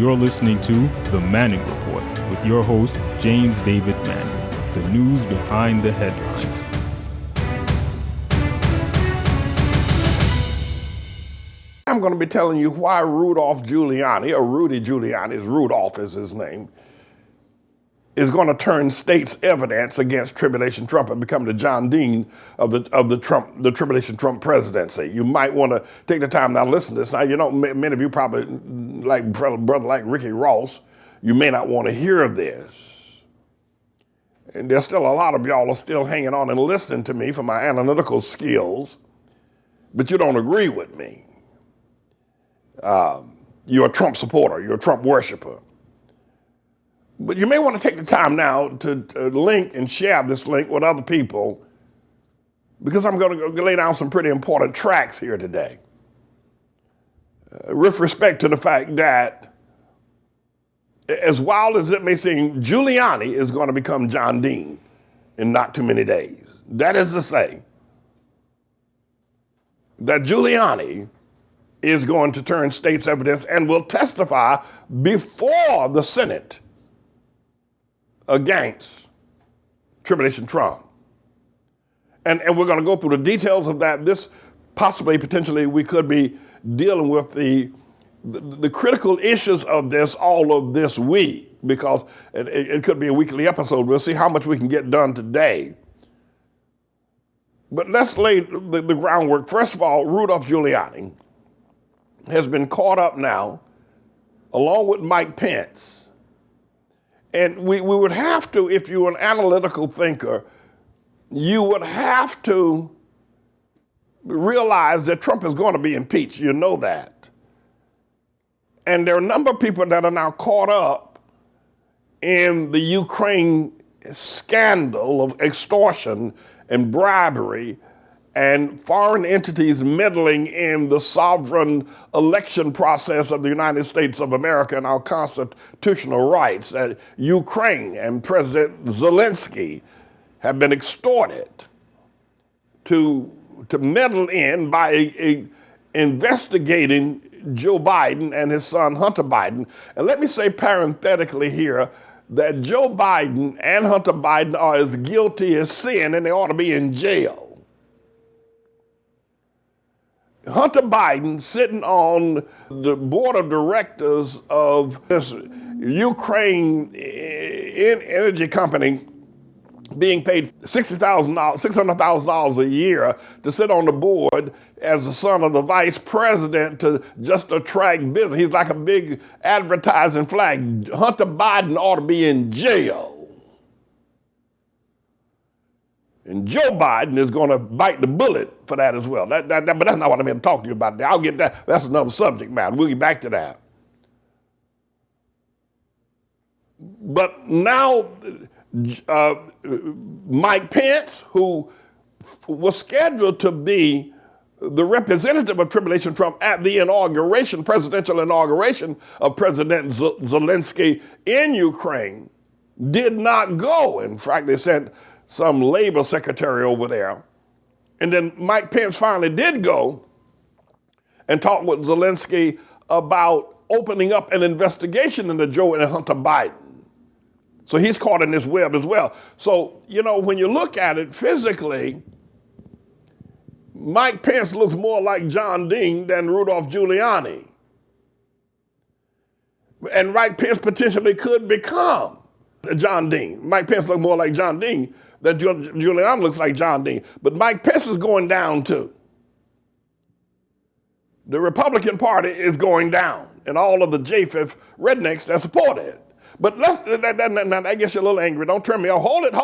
You're listening to The Manning Report with your host, James David Manning, the news behind the headlines. I'm going to be telling you why Rudolph Giuliani, or Rudy Giuliani, Rudolph is his name, is going to turn state's evidence against Tribulation Trump and become the John Dean of the Tribulation Trump presidency. You might want to take the time now to listen to this. Now, you know, many of you probably, like brother like Ricky Ross, you may not want to hear this. And there's still a lot of y'all are still hanging on and listening to me for my analytical skills, but you don't agree with me. You're a Trump supporter, you're a Trump worshiper. But you may want to take the time now to link and share this link with other people, because I'm going to lay down some pretty important tracks here today. With respect to the fact that, as wild as it may seem, Giuliani is going to become John Dean in not too many days. That is to say, that Giuliani is going to turn state's evidence and will testify before the Senate against Tribulation Trump. And we're going to go through the details of that. This potentially, we could be dealing with the critical issues of this all of this week, because it could be a weekly episode. We'll see how much we can get done today. But let's lay the groundwork. First of all, Rudolph Giuliani has been caught up now, along with Mike Pence. And we would have to, if you're an analytical thinker, you would have to realize that Trump is going to be impeached. You know that. And there are a number of people that are now caught up in the Ukraine scandal of extortion and bribery and foreign entities meddling in the sovereign election process of the United States of America and our constitutional rights. That Ukraine and President Zelensky have been extorted to meddle in by investigating Joe Biden and his son Hunter Biden. And let me say parenthetically here that Joe Biden and Hunter Biden are as guilty as sin, and they ought to be in jail. Hunter Biden sitting on the board of directors of this Ukraine energy company, being paid $600,000 a year to sit on the board as the son of the vice president to just attract business. He's like a big advertising flag. Hunter Biden ought to be in jail. And Joe Biden is going to bite the bullet for that as well. But that's not what I'm here to talk to you about. I'll get that. That's another subject matter. We'll get back to that. But now, Mike Pence, who was scheduled to be the representative of Tribulation Trump at the presidential inauguration of President Zelensky in Ukraine, did not go. In fact, they sent some labor secretary over there. And then Mike Pence finally did go and talk with Zelensky about opening up an investigation into Joe and Hunter Biden. So he's caught in this web as well. So, you know, when you look at it physically, Mike Pence looks more like John Dean than Rudolph Giuliani. And Mike Pence potentially could become John Dean. Mike Pence looks more like John Dean than Giuliani looks like John Dean. But Mike Pence is going down too. The Republican Party is going down, and all of the JFIF rednecks that support it. But that gets you a little angry. Don't turn me off. Hold it.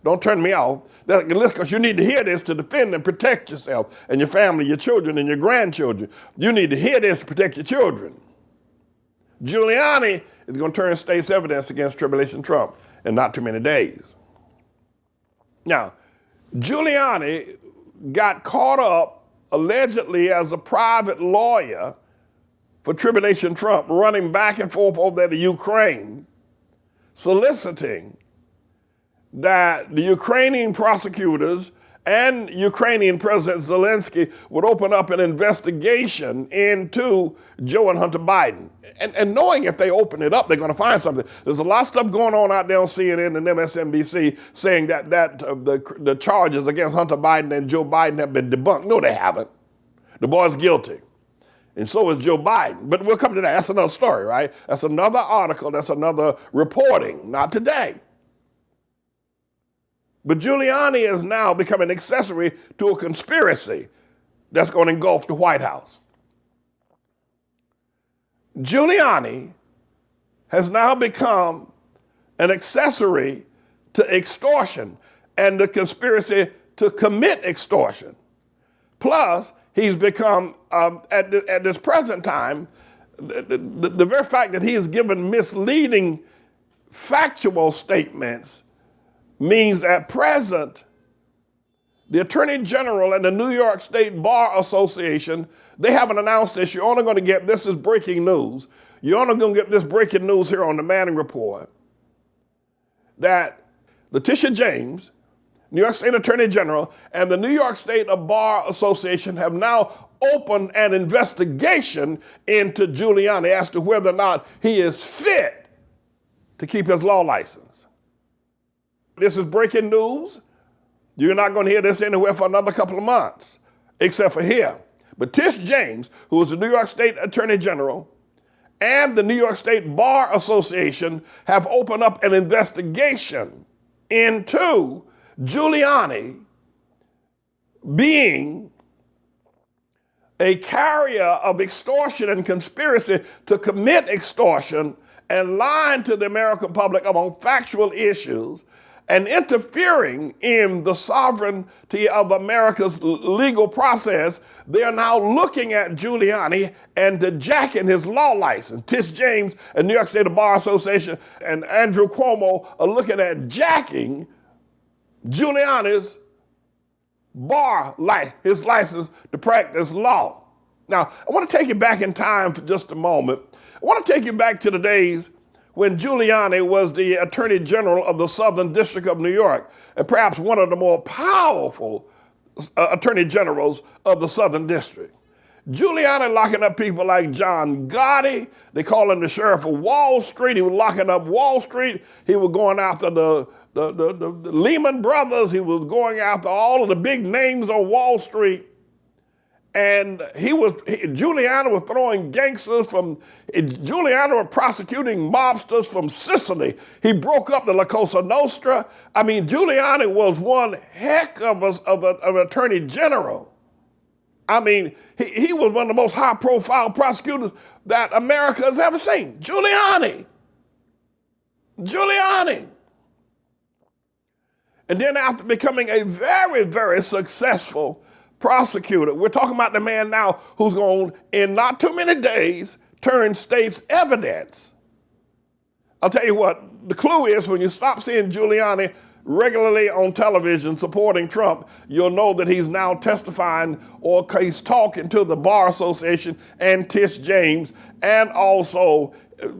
Don't turn me off. Because you need to hear this to defend and protect yourself and your family, your children, and your grandchildren. You need to hear this to protect your children. Giuliani is going to turn state's evidence against Tribulation Trump in not too many days. Now, Giuliani got caught up allegedly as a private lawyer for Tribulation Trump, running back and forth over there to Ukraine, soliciting that the Ukrainian prosecutors and Ukrainian President Zelensky would open up an investigation into Joe and Hunter Biden. And knowing if they open it up, they're going to find something. There's a lot of stuff going on out there on CNN and MSNBC saying that the charges against Hunter Biden and Joe Biden have been debunked. No, they haven't. The boy's guilty. And so is Joe Biden. But we'll come to that. That's another story, right? That's another article. That's another reporting. Not today. But Giuliani is now becoming an accessory to a conspiracy that's going to engulf the White House. Giuliani has now become an accessory to extortion and the conspiracy to commit extortion. Plus, he's become, at this present time, the very fact that he has given misleading factual statements means at present, the Attorney General and the New York State Bar Association, they haven't announced this. You're only going to get, this is breaking news. You're only going to get this breaking news here on the Manning Report, that Letitia James, New York State Attorney General, and the New York State Bar Association have now opened an investigation into Giuliani as to whether or not he is fit to keep his law license. This is breaking news. You're not going to hear this anywhere for another couple of months, except for here. But Tish James, who is the New York State Attorney General, and the New York State Bar Association have opened up an investigation into Giuliani being a carrier of extortion and conspiracy to commit extortion and lying to the American public among factual issues and interfering in the sovereignty of America's legal process. They are now looking at Giuliani and jacking his law license. Tish James and New York State Bar Association and Andrew Cuomo are looking at jacking Giuliani's his license to practice law. Now, I want to take you back in time for just a moment. I want to take you back to the days when Giuliani was the Attorney General of the Southern District of New York, and perhaps one of the more powerful Attorney Generals of the Southern District. Giuliani locking up people like John Gotti. They call him the Sheriff of Wall Street. He was locking up Wall Street. He was going after the Lehman Brothers. He was going after all of the big names on Wall Street. And Giuliani was throwing gangsters Giuliani was prosecuting mobsters from Sicily. He broke up the La Cosa Nostra. I mean, Giuliani was one heck of an attorney general. I mean, he was one of the most high-profile prosecutors that America has ever seen. Giuliani. And then after becoming a very, very successful prosecutor, we're talking about the man now who's going, in not too many days, turn state's evidence. I'll tell you what, the clue is when you stop seeing Giuliani regularly on television supporting Trump, you'll know that he's now testifying or he's talking to the Bar Association and Tish James, and also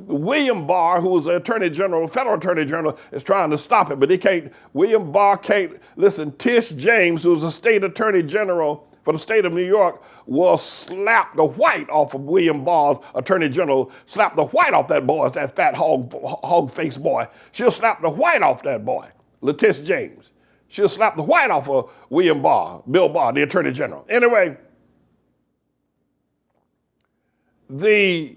William Barr, who is the Attorney General, federal Attorney General, is trying to stop it, but he can't. William Barr can't. Listen, Tish James, who's a state Attorney General for the state of New York, will slap the white off of William Barr's Attorney General, slap the white off that boy, that fat hog-faced boy. She'll slap the white off that boy, Letitia James. She'll slap the white off of William Barr, Bill Barr, the Attorney General. Anyway, Giuliani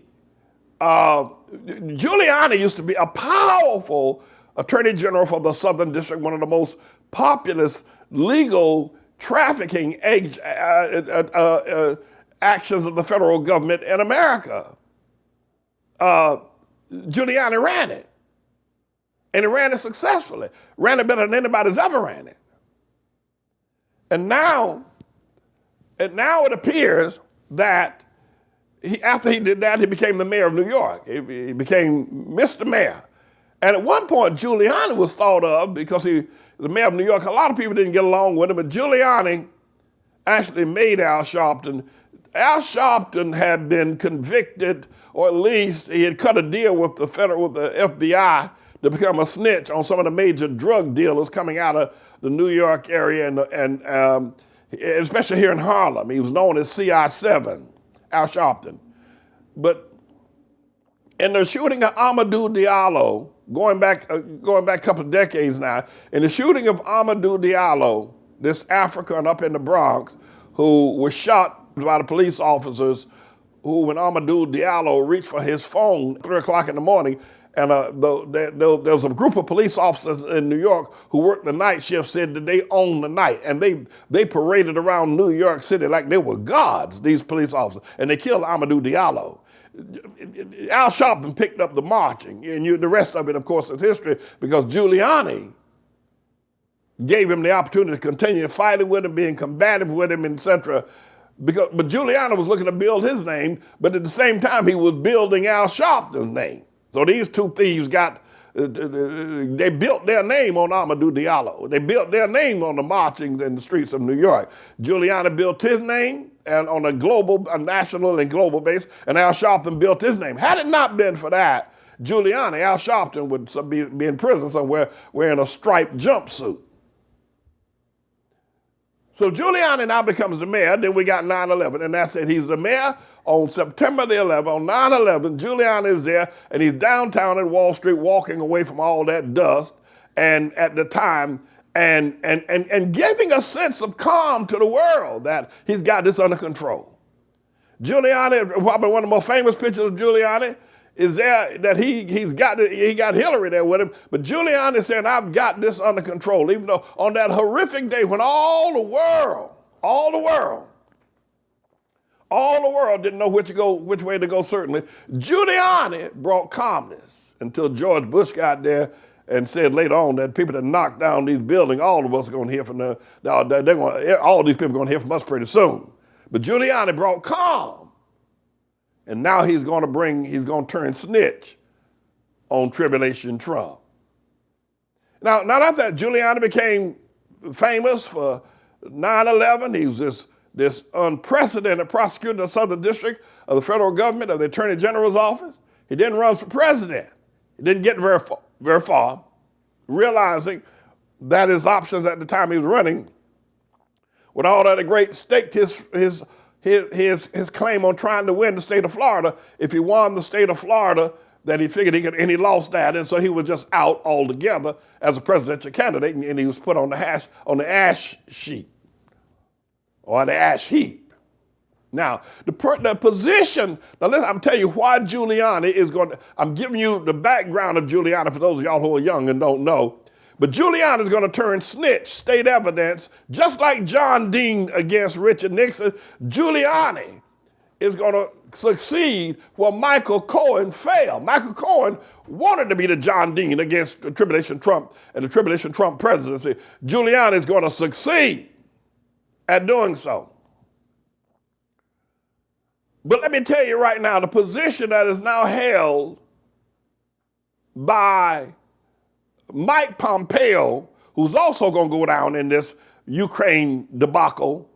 used to be a powerful Attorney General for the Southern District, one of the most populous legal trafficking actions of the federal government in America. Giuliani ran it. And he ran it successfully. Ran it better than anybody's ever ran it. And now it appears that after he did that, he became the mayor of New York. He became Mr. Mayor. And at one point, Giuliani was thought of, because he was the mayor of New York. A lot of people didn't get along with him, but Giuliani actually made Al Sharpton. Al Sharpton had been convicted, or at least he had cut a deal with the FBI to become a snitch on some of the major drug dealers coming out of the New York area and especially here in Harlem. He was known as CI7, Al Sharpton. But in the shooting of Amadou Diallo, going back a couple of decades now, in the shooting of Amadou Diallo, this African up in the Bronx, who was shot by the police officers who, when Amadou Diallo reached for his phone at 3 o'clock in the morning, and there was a group of police officers in New York who worked the night shift, said that they owned the night, and they paraded around New York City like they were gods, these police officers, and they killed Amadou Diallo. Al Sharpton picked up the marching, and the rest of it, of course, is history, because Giuliani gave him the opportunity to continue fighting with him, being combative with him, etc. But Giuliani was looking to build his name, but at the same time, he was building Al Sharpton's name. So these two thieves they built their name on Amadou Diallo. They built their name on the marchings in the streets of New York. Giuliani built his name and on a national and global base, and Al Sharpton built his name. Had it not been for that, Giuliani, Al Sharpton would be in prison somewhere wearing a striped jumpsuit. So Giuliani now becomes the mayor. Then we got 9/11, and that's it. He's the mayor on September the 11th. On 9/11, Giuliani is there, and he's downtown at Wall Street walking away from all that dust, and at the time, and giving a sense of calm to the world that he's got this under control. Giuliani, probably one of the most famous pictures of Giuliani is there that he got Hillary there with him, but Giuliani said, I've got this under control, even though on that horrific day when all the world didn't know which way to go, certainly, Giuliani brought calmness until George Bush got there and said later on that people that knocked down these buildings, all of us are going to hear from all these people are going to hear from us pretty soon. But Giuliani brought calm. And now he's going to turn snitch on Tribulation Trump. Now not that Giuliani became famous for 9/11, he was this unprecedented prosecutor in the Southern District of the federal government, of the Attorney General's office. He didn't run for president. He didn't get very far, realizing that his options at the time he was running, with all that great staked his claim on trying to win the state of Florida. If he won the state of Florida, that he figured he could, and he lost that, and so he was just out altogether as a presidential candidate, and he was put on the ash sheet or the ash heap. Now, the position. Now, listen, I'm telling you why Giuliani is going to. I'm giving you the background of Giuliani for those of y'all who are young and don't know. But Giuliani is going to turn snitch, state evidence, just like John Dean against Richard Nixon. Giuliani is going to succeed where Michael Cohen failed. Michael Cohen wanted to be the John Dean against the Tribulation Trump and the Tribulation Trump presidency. Giuliani is going to succeed at doing so. But let me tell you right now, the position that is now held by Mike Pompeo, who's also going to go down in this Ukraine debacle,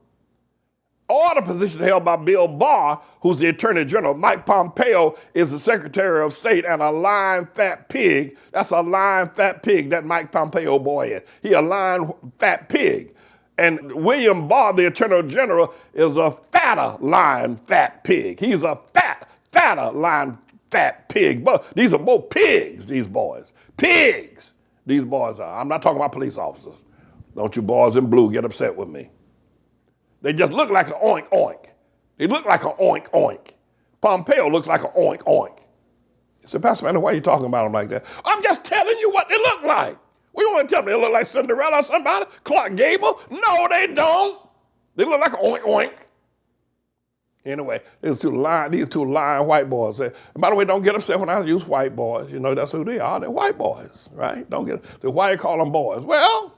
or the position held by Bill Barr, who's the Attorney General. Mike Pompeo is the Secretary of State and a lying fat pig. That's a lying fat pig that Mike Pompeo boy is. He a lying fat pig. And William Barr, the Attorney General, is a fatter lying fat pig. He's a fatter lying fat pig. But these are both pigs, these boys. Pigs. These boys are. I'm not talking about police officers. Don't you boys in blue get upset with me. They just look like an oink oink. They look like an oink oink. Pompeo looks like an oink oink. You say, Pastor Man, why are you talking about them like that? I'm just telling you what they look like. We want to tell them they look like Cinderella or somebody, Clark Gable. No, they don't. They look like an oink oink. Anyway, these two lying white boys. And by the way, don't get upset when I use white boys. You know, that's who they are. They're white boys, right? Why you call them boys? Well,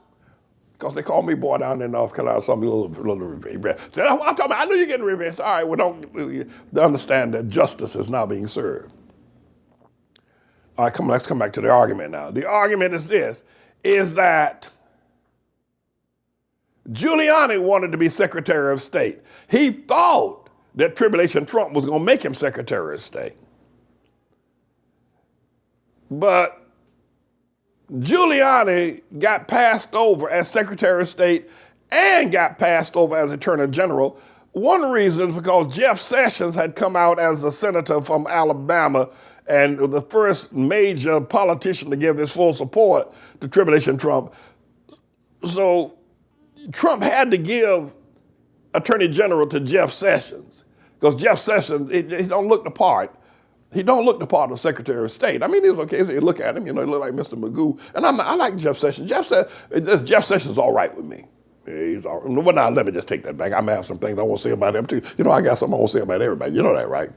because they call me boy down in North Carolina, some little revenge. So I'm talking about, I knew you're getting revenge. All right, well, don't understand that justice is now being served. All right, let's come back to the argument now. The argument is this, is that Giuliani wanted to be Secretary of State. He thought that Tribulation Trump was going to make him Secretary of State. But Giuliani got passed over as Secretary of State and got passed over as Attorney General. One reason is because Jeff Sessions had come out as a senator from Alabama and the first major politician to give his full support to Tribulation Trump. So Trump had to give Attorney General to Jeff Sessions because Jeff Sessions, he don't look the part. He don't look the part of Secretary of State. I mean, he was okay. You look at him, he look like Mr. Magoo. And I like Jeff Sessions. Jeff Sessions is all right with me. He's all right. Well, now, let me just take that back. I may have some things I want to say about him, too. I got something I want to say about everybody. You know that, right?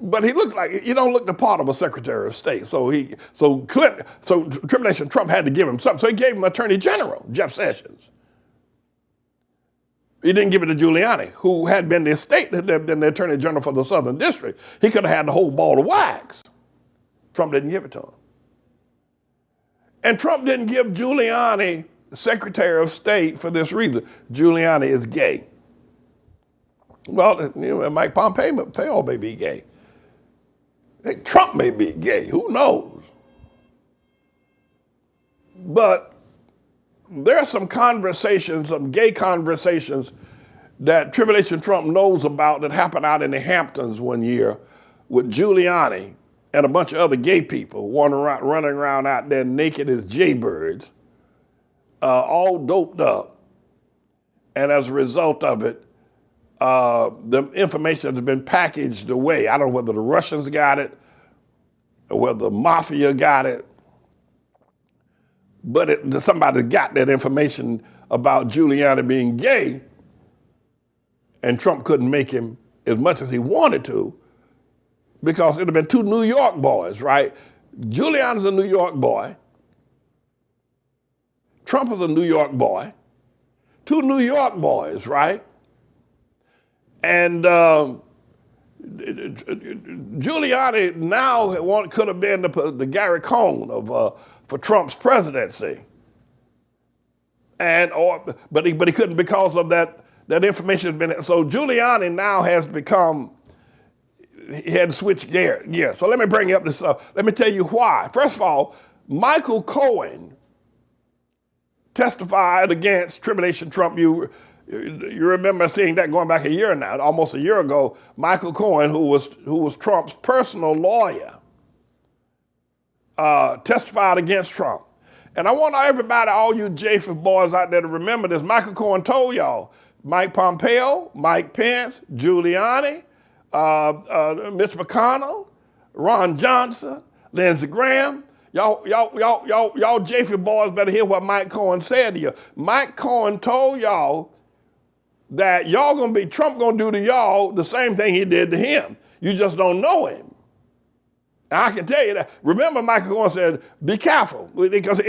But he looks like, he don't look the part of a Secretary of State. So Tribulation Trump had to give him something. So he gave him Attorney General, Jeff Sessions. He didn't give it to Giuliani, who had been the Attorney General for the Southern District. He could have had the whole ball of wax. Trump didn't give it to him. And Trump didn't give Giuliani Secretary of State for this reason. Giuliani is gay. Well, Mike Pompeo may be gay. Trump may be gay. Who knows? But there are some conversations, some gay conversations that Tribulation Trump knows about that happened out in the Hamptons one year with Giuliani and a bunch of other gay people running around out there naked as jaybirds, all doped up. And as a result of it, the information has been packaged away. I don't know whether the Russians got it or whether the mafia got it, but somebody got that information about Giuliani being gay, and Trump couldn't make him as much as he wanted to because it would have been two New York boys, right? Giuliani's a New York boy. Trump is a New York boy. Two New York boys, right? And Giuliani now could have been the Gary Cohn for Trump's presidency, but he couldn't because of that information has been. So Giuliani now has become. He had to switch gear. So let me bring up this. Let me tell you why. First of all, Michael Cohen testified against Tribulation Trump. You remember seeing that going back a year now, almost a year ago. Michael Cohen, who was Trump's personal lawyer, testified against Trump. And I want everybody, all you Japheth boys out there, to remember this. Michael Cohen told y'all, Mike Pompeo, Mike Pence, Giuliani, Mitch McConnell, Ron Johnson, Lindsey Graham, y'all Japheth boys better hear what Mike Cohen said to you. Mike Cohen told y'all that Trump gonna do to y'all the same thing he did to him. You just don't know him. And I can tell you that. Remember, Michael Cohen said, be careful, because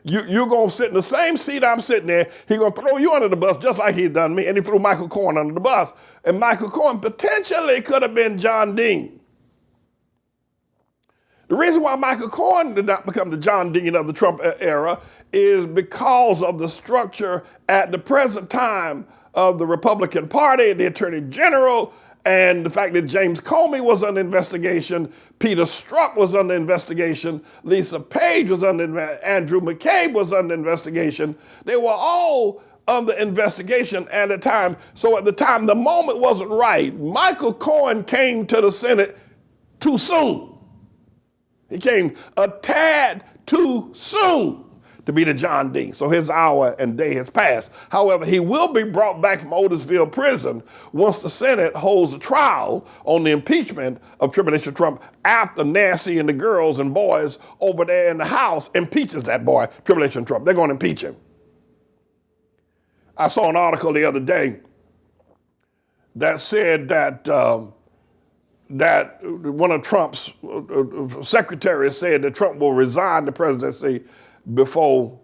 you're going to sit in the same seat I'm sitting there. He's going to throw you under the bus just like he done me, and he threw Michael Cohen under the bus. And Michael Cohen potentially could have been John Dean. The reason why Michael Cohen did not become the John Dean of the Trump era is because of the structure at the present time of the Republican Party, the Attorney General, and the fact that James Comey was under investigation, Peter Strzok was under investigation, Lisa Page was under investigation, Andrew McCabe was under investigation. They were all under investigation at the time. So at the time, the moment wasn't right. Michael Cohen came to the Senate too soon. He came a tad too soon to be the John Dean. So his hour and day has passed. However, he will be brought back from Otisville prison once the Senate holds a trial on the impeachment of Tribulation Trump after Nancy and the girls and boys over there in the House impeaches that boy, Tribulation Trump. They're going to impeach him. I saw an article the other day that said that one of Trump's secretaries said that Trump will resign the presidency before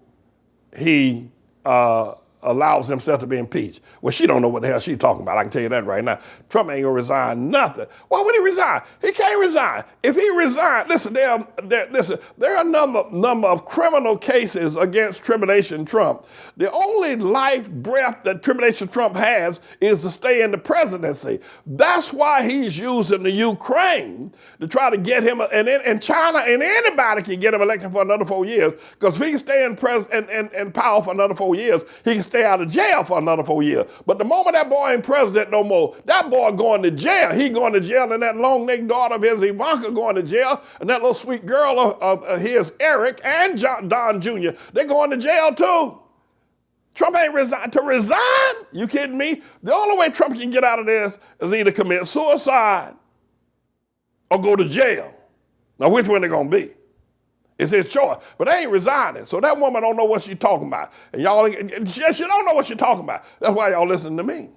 he allows himself to be impeached. Well, she don't know what the hell she's talking about. I can tell you that right now. Trump ain't gonna resign nothing. Why would he resign? He can't resign. If he resigns, listen, there are a number of criminal cases against Tribulation Trump. The only life breath that Tribulation Trump has is to stay in the presidency. That's why he's using the Ukraine to try to get him, and China and anybody can get him elected for another 4 years, because if he can stay in power for another 4 years, he can stay out of jail for another 4 years. But the moment that boy ain't president no more, that boy going to jail. He going to jail, and that long-necked daughter of his, Ivanka, going to jail, and that little sweet girl of his, Eric, and Don Jr., they going to jail too. Trump ain't resigned. To resign? You kidding me? The only way Trump can get out of this is either commit suicide or go to jail. Now, which one they going to be? It's his choice. But they ain't resigning. So that woman don't know what she's talking about. And y'all, she don't know what she's talking about. That's why y'all listen to me.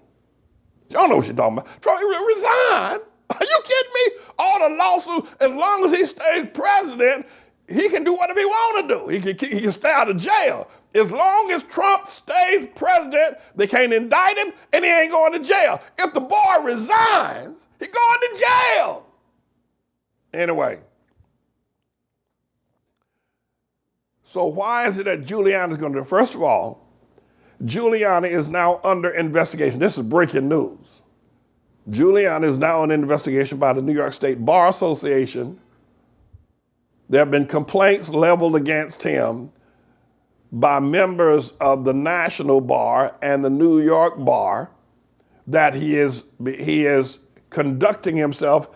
Y'all know what she's talking about. Trump resign? Are you kidding me? All the lawsuits, as long as he stays president, he can do whatever he want to do. He can stay out of jail. As long as Trump stays president, they can't indict him, and he ain't going to jail. If the boy resigns, he's going to jail. Anyway. So why is it that Giuliani is going to do? First of all, Giuliani is now under investigation. This is breaking news. Giuliani is now under investigation by the New York State Bar Association. There have been complaints leveled against him by members of the National Bar and the New York Bar that he is conducting himself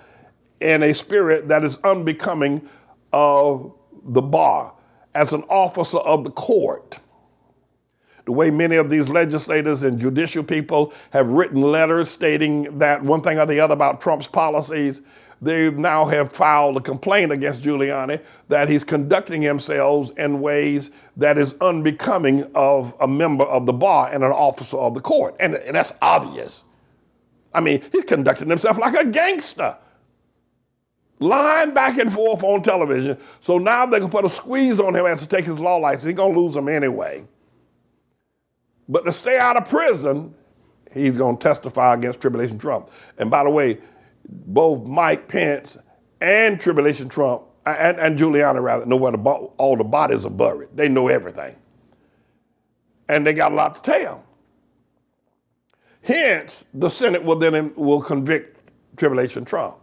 in a spirit that is unbecoming of the bar, as an officer of the court. The way many of these legislators and judicial people have written letters stating that one thing or the other about Trump's policies, they now have filed a complaint against Giuliani that he's conducting himself in ways that is unbecoming of a member of the bar and an officer of the court. And that's obvious. I mean, he's conducting himself like a gangster, lying back and forth on television. So now they can put a squeeze on him as to take his law license. He's going to lose them anyway. But to stay out of prison, he's going to testify against Tribulation Trump. And by the way, both Mike Pence and Tribulation Trump, and Giuliani rather, know where all the bodies are buried. They know everything. And they got a lot to tell. Hence, the Senate will convict Tribulation Trump.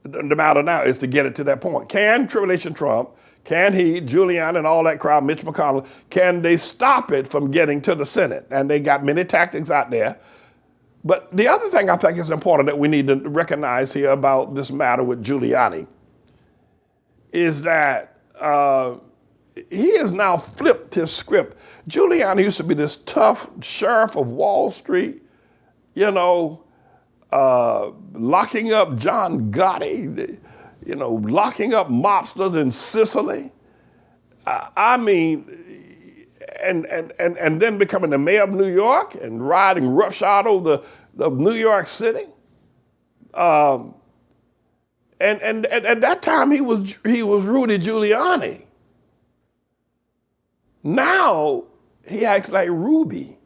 The matter now is to get it to that point. Can Tribulation Trump, can he, Giuliani and all that crowd, Mitch McConnell, can they stop it from getting to the Senate? And they got many tactics out there. But the other thing I think is important that we need to recognize here about this matter with Giuliani is that he has now flipped his script. Giuliani used to be this tough sheriff of Wall Street, locking up John Gotti, locking up mobsters in Sicily. And then becoming the mayor of New York and riding roughshod over of New York City. And at that time he was Rudy Giuliani. Now he acts like Ruby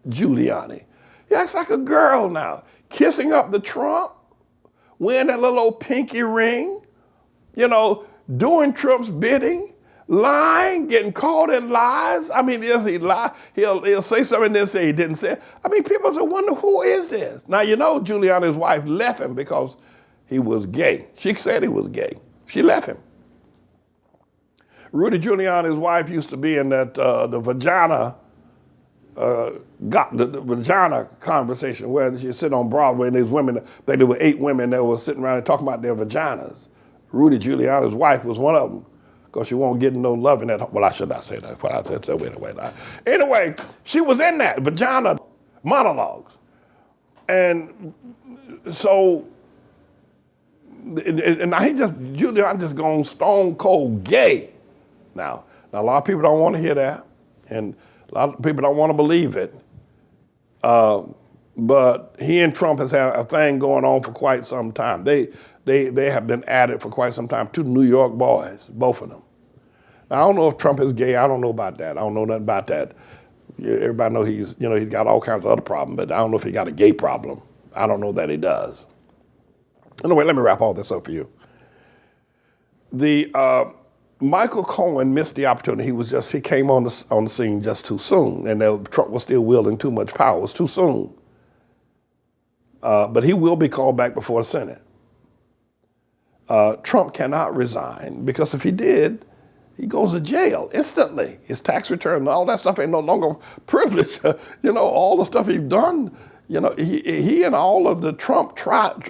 Giuliani. He acts like a girl now, kissing up the Trump, wearing that little old pinky ring, doing Trump's bidding, lying, getting caught in lies. I mean, he'll say something and then say he didn't say it. I mean, people just wonder, who is this? Now, Giuliani's wife left him because he was gay. She said he was gay. She left him. Rudy Giuliani's wife used to be in that the vagina vagina conversation where she sit on Broadway and there's women, there were 8 women that were sitting around and talking about their vaginas. Rudy Giuliani's wife was one of them because she won't get no love in that. Well, I should not say that. What I said, so anyway, she was in that vagina monologues. And so, and Giuliani just gone stone cold gay. Now, a lot of people don't want to hear that, and a lot of people don't want to believe it. But he and Trump has had a thing going on for quite some time. They have been at it for quite some time. 2 New York boys, both of them. Now, I don't know if Trump is gay. I don't know about that. I don't know nothing about that. Everybody know he's got all kinds of other problems, but I don't know if he got a gay problem. I don't know that he does. Anyway, let me wrap all this up for you. The Michael Cohen missed the opportunity. He came on the scene just too soon, and Trump was still wielding too much power. It was too soon. But he will be called back before the Senate. Trump cannot resign, because if he did, he goes to jail instantly. His tax return and all that stuff ain't no longer privilege. All the stuff he's done, he and all of the Trump tribe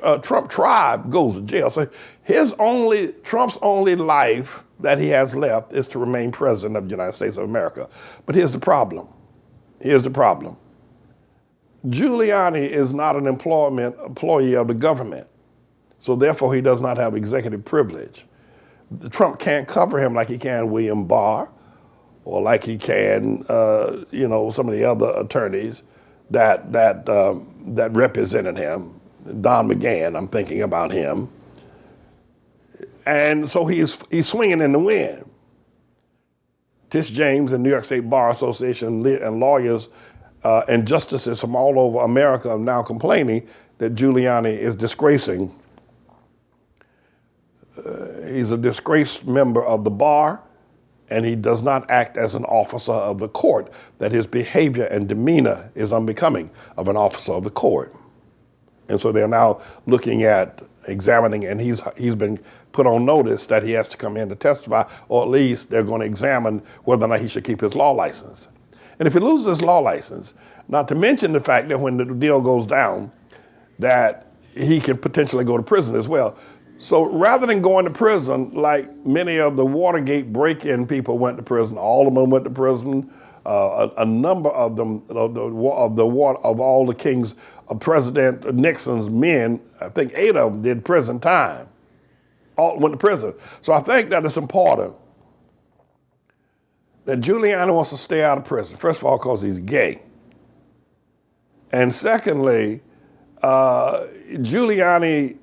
goes to jail. So Trump's only life that he has left is to remain president of the United States of America. But here's the problem. Giuliani is not an employee of the government. So therefore, he does not have executive privilege. Trump can't cover him like he can William Barr, or like he can, some of the other attorneys that represented him. Don McGahn, I'm thinking about him. And so he's swinging in the wind. Tish James and New York State Bar Association and lawyers and justices from all over America are now complaining that Giuliani is disgracing. He's a disgraced member of the bar, and he does not act as an officer of the court, that his behavior and demeanor is unbecoming of an officer of the court. And so they're now looking at examining, and he's been put on notice that he has to come in to testify, or at least they're going to examine whether or not he should keep his law license. And if he loses his law license, not to mention the fact that when the deal goes down, that he can potentially go to prison as well. So rather than going to prison, like many of the Watergate break-in people went to prison, all of them went to prison. A number of them, of all the kings, of President Nixon's men, I think 8 of them did prison time. All went to prison. So I think that it's important that Giuliani wants to stay out of prison. First of all, because he's gay. And secondly, Giuliani,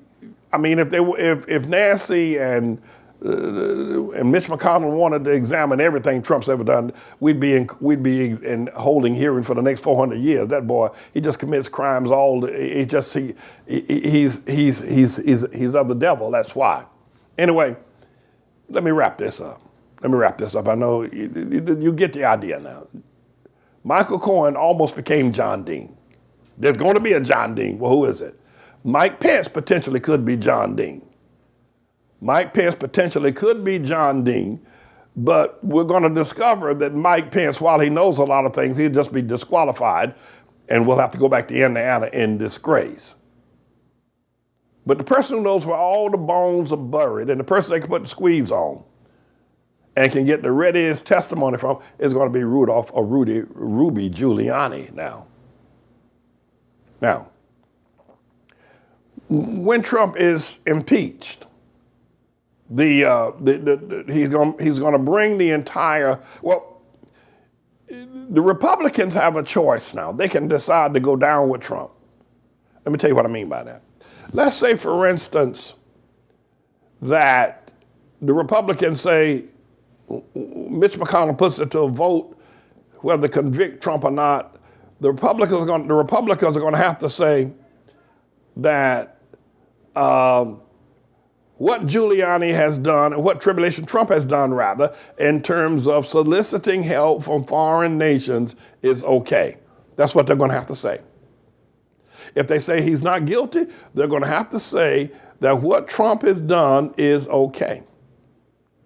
I mean, if Nancy and Mitch McConnell wanted to examine everything Trump's ever done, we'd be in holding hearing for the next 400 years. That boy, he just commits crimes he's of the devil. That's why. Anyway, let me wrap this up. I know you get the idea now. Michael Cohen almost became John Dean. There's going to be a John Dean. Well, who is it? Mike Pence potentially could be John Dean. But we're going to discover that Mike Pence, while he knows a lot of things, he'll just be disqualified, and we'll have to go back to Indiana in disgrace. But the person who knows where all the bones are buried, and the person they can put the squeeze on and can get the readiest testimony from, is going to be Ruby Giuliani now. Now, when Trump is impeached, he's going to bring the entire, the Republicans have a choice now. They can decide to go down with Trump. Let me tell you what I mean by that. Let's say, for instance, that the Republicans say, Mitch McConnell puts it to a vote whether to convict Trump or not. The Republicans are going to have to say that what Giuliani has done, and what Tribulation Trump has done, rather, in terms of soliciting help from foreign nations is okay. That's what they're going to have to say. If they say he's not guilty, they're going to have to say that what Trump has done is okay.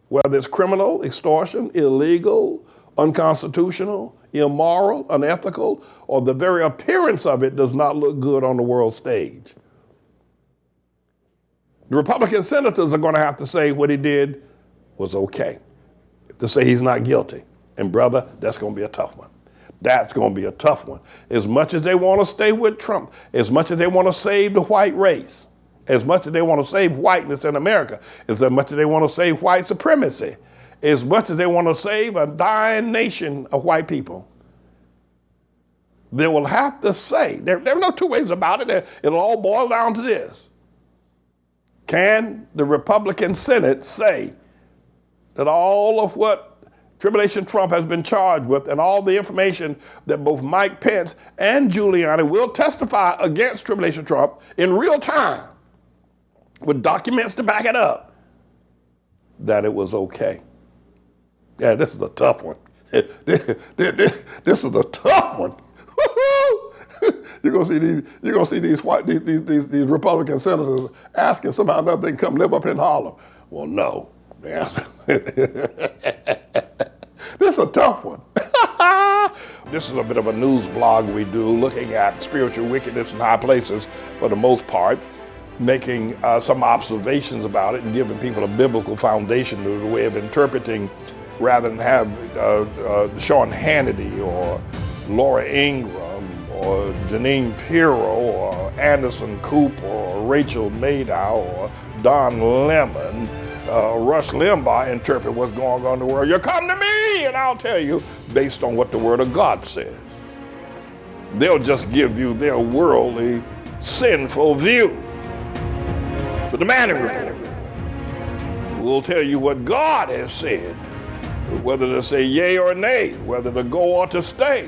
Whether it's criminal, extortion, illegal, unconstitutional, immoral, unethical, or the very appearance of it does not look good on the world stage. The Republican senators are going to have to say what he did was okay, to say he's not guilty. And brother, that's going to be a tough one. That's going to be a tough one. As much as they want to stay with Trump, as much as they want to save the white race, as much as they want to save whiteness in America, as much as they want to save white supremacy, as much as they want to save a dying nation of white people, they will have to say, there are no two ways about it, it'll all boil down to this. Can the Republican Senate say that all of what Tribulation Trump has been charged with, and all the information that both Mike Pence and Giuliani will testify against Tribulation Trump in real time with documents to back it up, that it was okay. Yeah, this is a tough one. This is a tough one. You're gonna see these Republican senators asking somehow or another they can come live up in Harlem. Well, no. Yeah. This is a tough one. This is a bit of a news blog we do, looking at spiritual wickedness in high places for the most part, making some observations about it and giving people a biblical foundation to the way of interpreting, rather than have Sean Hannity or Laura Ingraham or Janine Pirro or Anderson Cooper or Rachel Maddow or Don Lemon, Rush Limbaugh interpret what's going on in the world. You come to me and I'll tell you based on what the Word of God says. They'll just give you their worldly, sinful view. But the Manning Report will tell you what God has said, whether to say yea or nay, whether to go or to stay.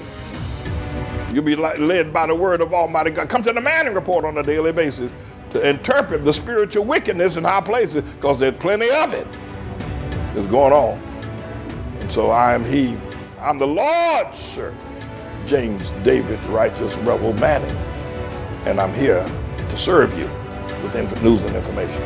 You'll be led by the word of Almighty God. Come to the Manning Report on a daily basis to interpret the spiritual wickedness in high places, because there's plenty of it that's going on. And so I'm the Lord's servant, James David Righteous Rebel Manning, and I'm here to serve you with news and information.